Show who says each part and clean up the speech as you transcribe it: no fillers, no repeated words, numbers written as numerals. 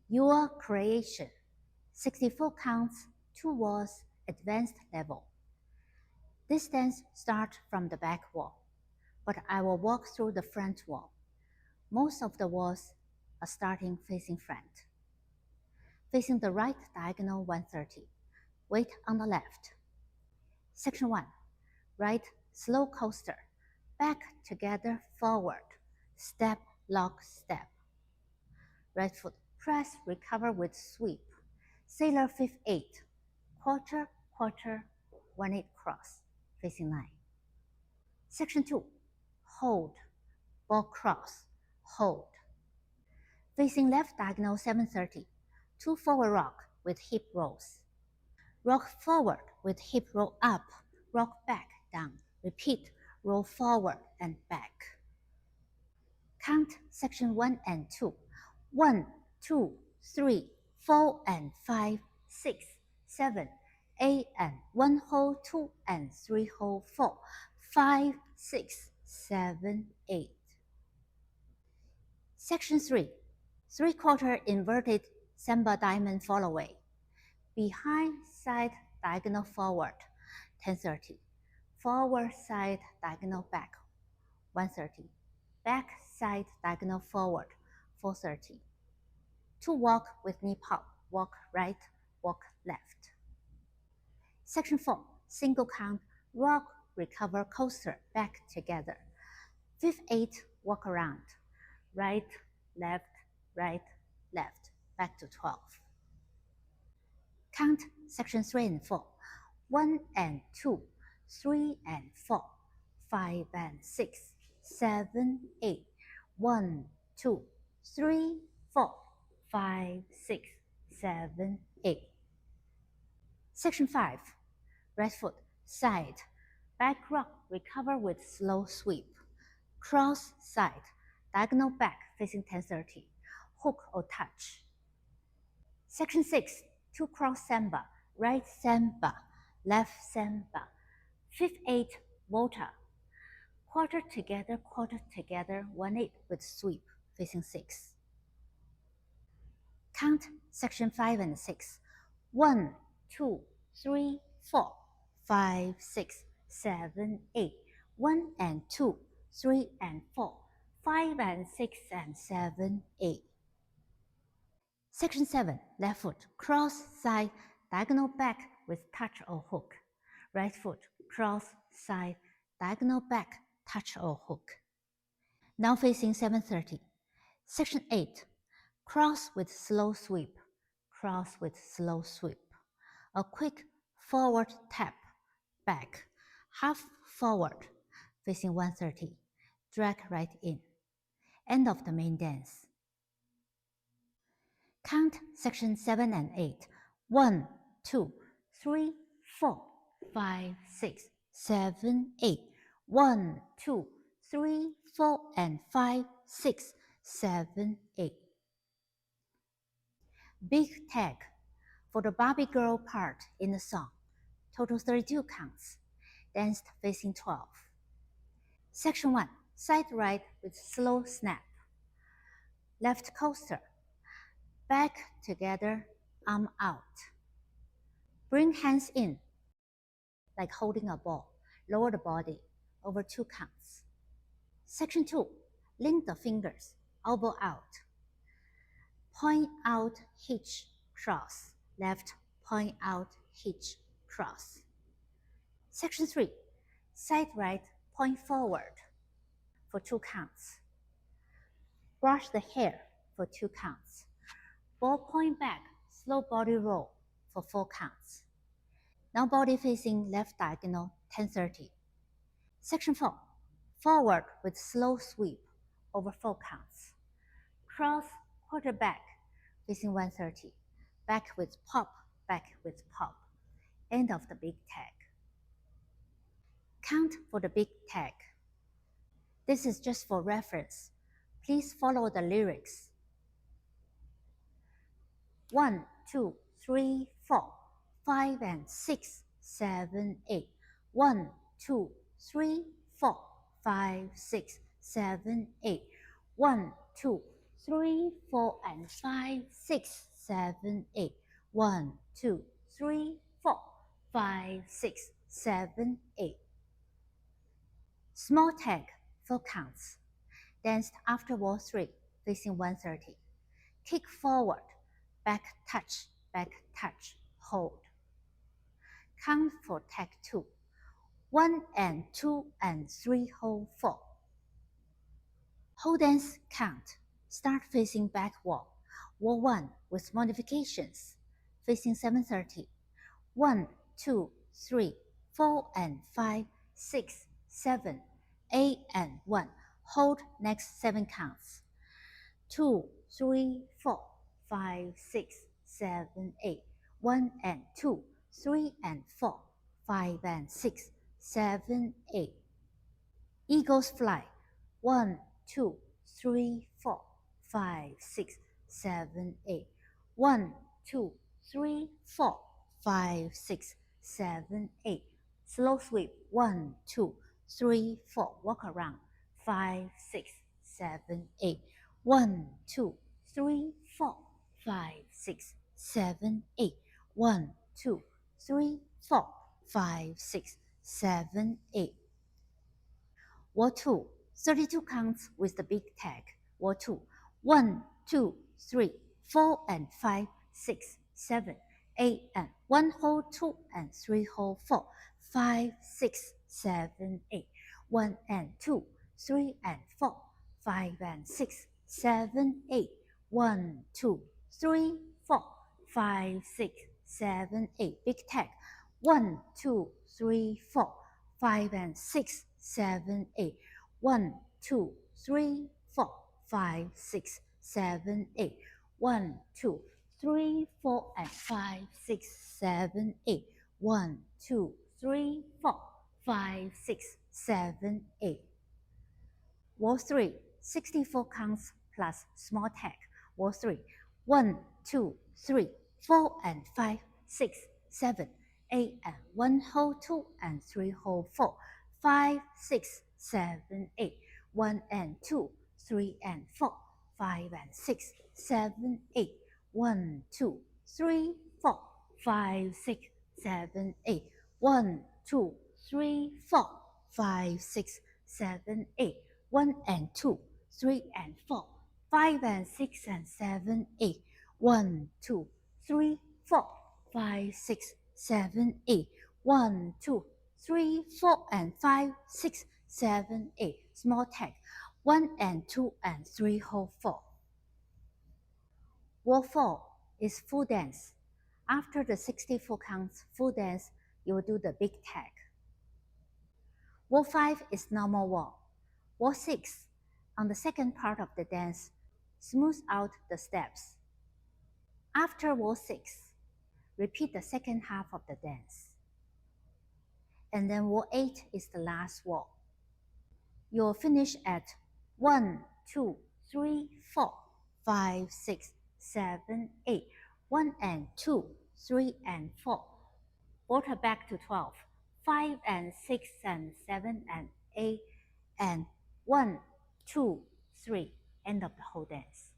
Speaker 1: Your creation. 64 counts, 2 walls, advanced level. This dance starts from the back wall, but I will walk through the front wall. Most of the walls are starting facing front. Facing the right diagonal 130. Weight on the left. Section 1. Right slow coaster. Back together forward. Step, lock, step. Right foot press, recover with sweep. Sailor 5-8. Quarter, quarter, 1-8 cross. Facing 9. Section 2. Hold. Ball cross. Hold. Facing left diagonal 730. 2 forward rock with hip rolls. Rock forward with hip roll up. Rock back, down. Repeat. Roll forward and back. Count section 1 and 2. 1, 2, 3, 4 and 5, 6, 7, 8 and 1 hold, 2 and 3 hold, 4, 5, 6, 7, 8. Section 3. 3/4 inverted samba diamond fall away. Behind side diagonal forward, 1030. Forward side diagonal back, 130. Back side diagonal forward, 430. 2 walk with knee pop, walk right, walk left. Section 4. Single count, rock, recover, coaster, back together. 5-8, walk around. Right, left, back to 12. Count section 3 and 4. 1 and 2, 3 and 4, 5 and 6, 7, 8. 1, 2, 3, 4, 5, 6, 7, 8. Section 5. Right foot, side, back rock, recover with slow sweep. Cross side, diagonal back facing 1030. Hook or touch. Section 6. 2 cross samba, right samba, left samba. 5-8 volta. Quarter together, 1-8 with sweep facing 6. Count section 5 and 6. 1, 2, 3, 4, 5, 6, 7, 8. 1 and 2, 3 and 4, 5 and 6 and 7, 8. Section 7. Left foot, cross side, diagonal back with touch or hook. Right foot, cross side, diagonal back, touch or hook. Now facing 730. Section 8. Cross with slow sweep. Cross with slow sweep. A quick forward tap, back, half forward, facing 130. Drag right in. End of the main dance. Count section 7 and 8. 1, 2, 3, 4, 5, 6, 7, 8. 1, 2, 3, 4, and 5, 6, 7, 8. Big tag for the Barbie girl part in the song. Total 32 counts. Danced facing 12. Section 1. Side right with slow snap. Left coaster. Back together, arm out. Bring hands in, like holding a ball. Lower the body, over 2 counts. Section 2. Link the fingers, elbow out. Point out, hitch, cross. Left, point out, hitch, cross. Section 3. Side right, point forward for 2 counts. Brush the hair for 2 counts. Ball point back, slow body roll for 4 counts. Now body facing left diagonal, 1030. Section 4. Forward with slow sweep over 4 counts. Cross quarter back, facing 130. Back with pop, back with pop. End of the big tag. Count for the big tag. This is just for reference. Please follow the lyrics. 1, 2, 3, 4, 5 and 6, 7, 8. 1, 2, 3, 4, 5, 6, 7, 8. 1, 2, 3, 4, and 5, 6, 7, 8. 1, 2, 3, 4, 5, 6, 7, 8. Small tag, 4 counts. Danced after wall 3, facing 130. Kick forward, back touch, hold. Count for tag 2. 1 and 2 and 3 hold 4. Whole dance count. Start facing back wall. Wall 1 with modifications. Facing 730. 1, 2, 3, 4 and 5, 6, 7, 8 and 1. Hold next 7 counts. 2, 3, 4, 5, 6, 7, 8. 1 and 2, 3 and 4, 5 and 6, 7, 8. Eagles fly. 1, 2, 3, 4, 5, 6, 7, 8. 1, 2, 3, 4, 5, 6, 7, 8. Slow sweep. 1, 2, 3, 4. Walk around. 5, 6, 7, 8. 1, 2, 3, 4, 5, 6, 7, 8. 1, 2, 3, 4, 5, 6, 7, 8. Wall 2, 32 counts with the big tag. Wall 2, 1, 2, 3, 4 and 5, 6, 7, 8 and 1 hold 2 and 3 hold 4, 5, 6, 7, 8, 1 and 2, 3 and 4, 5 and 6, 7, 8, 1, 2, 3, 4, 5, 6, 7, 8. Big tag. 1, 2, 3, 4, 5 and 6, 7, 8. 1, 2, 3, 4, 5, 6, 7, 8. 1, 2, 3, 4, and 5, 6, 7, 8. 1, 2, 3, 4, 5, 6, 7, 8. Wall 3, 64 counts plus small tag. Wall 3, 1, 2, 3, 4, and 5, 6, 7, 8, and 1 hold 2 and 3 hold 4, 5, 6, 7, 8, 1 and 2, 3 and 4, 5 and 6, 7, 8, 1, 2, 3, 4, 5, 6, 7, 8, 1, 2, 3, 4, 5, 6, 7, 8, 1 and 2, 3 and 4, 5 and 6 and 7, 8, 1, 2, 3, 4, 5, 6, 7, 8, 1, 2, 3, 4 and 5, 6, 7, 8. Small tag. 1 and 2 and 3 hold 4. Wall 4 is full dance. After the 64 counts full dance, you will do the big tag. Wall 5 is normal wall. Wall 6, on the second part of the dance, smooth out the steps. After wall 6, repeat the second half of the dance. And then wall 8 is the last wall. You'll finish at 1, 2, 3, 4, 5, 6, 7, 8. 1 and 2, 3 and 4. Quarter back to 12. 5 and 6 and 7 and 8 and 1, 2, 3. End of the whole dance.